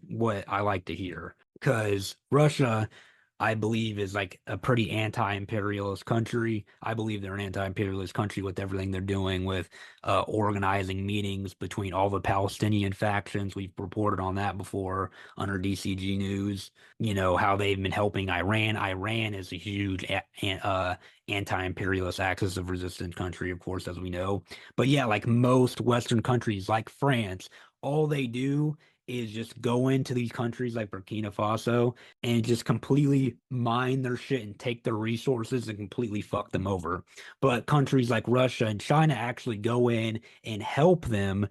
What I like to hear, because Russia, I believe, is like a pretty anti-imperialist country. I believe they're an anti-imperialist country with everything they're doing with organizing meetings between all the Palestinian factions. We've reported on that before under DCG News. You know, how they've been helping Iran. Iran is a huge anti-imperialist axis of resistance country, of course, as we know. But yeah, like most Western countries, like France, all they do is just go into these countries like Burkina Faso and just completely mine their shit and take their resources and completely fuck them over. But countries like Russia and China actually go in and help them.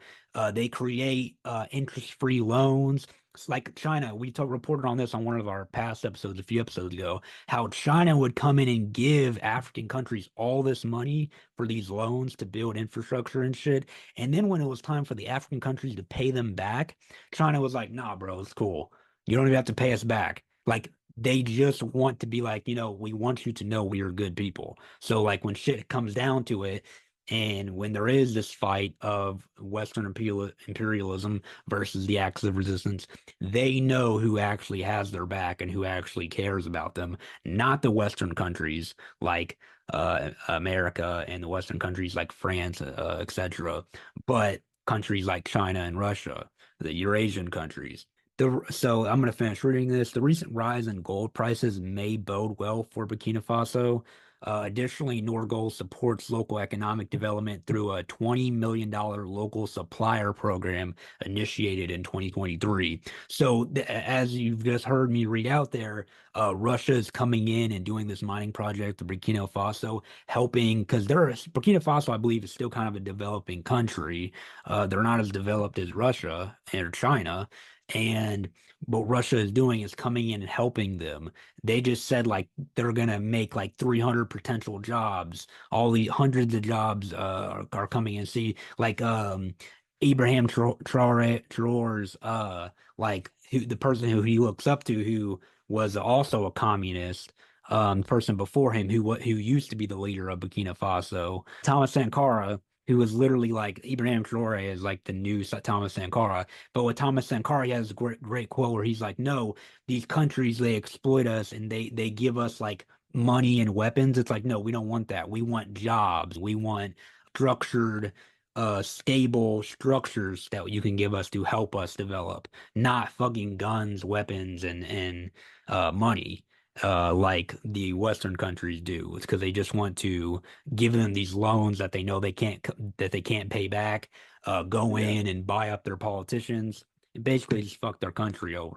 They create interest-free loans. It's like China, reported on this on one of our past episodes a few episodes ago, how China would come in and give African countries all this money for these loans to build infrastructure and shit. And then when it was time for the African countries to pay them back, China was like, nah, bro, it's cool. You don't even have to pay us back. Like, they just want to be like, we want you to know we are good people. So, like, when shit comes down to it, and when there is this fight of Western imperialism versus the axis of resistance, they know who actually has their back and who actually cares about them, not the Western countries like America and the Western countries like France, etc., but countries like China and Russia, the Eurasian countries. So I'm going to finish reading this. The recent rise in gold prices may bode well for Burkina Faso. Additionally, Norgold supports local economic development through a $20 million local supplier program initiated in 2023. So, as you've just heard me read out there, Russia is coming in and doing this mining project to Burkina Faso, helping because Burkina Faso, I believe, is still kind of a developing country. They're not as developed as Russia or China. And what Russia is doing is coming in and helping them. They just said like they're gonna make like 300 potential jobs. All the hundreds of jobs are coming in. See, like Abraham Traore's like the person who he looks up to, who was also a communist. Person before him who used to be the leader of Burkina Faso, Thomas Sankara, who was literally like Ibrahim Traore is like the new Thomas Sankara. But with Thomas Sankara, he has a great quote where he's like, "No, these countries they exploit us and they give us like money and weapons. It's like, no, we don't want that. We want jobs. We want structured, stable structures that you can give us to help us develop, not fucking guns, weapons, and money." Like the Western countries do. It's because they just want to give them these loans that they know they can't pay back, go Yeah. in and buy up their politicians, and basically just fuck their country over.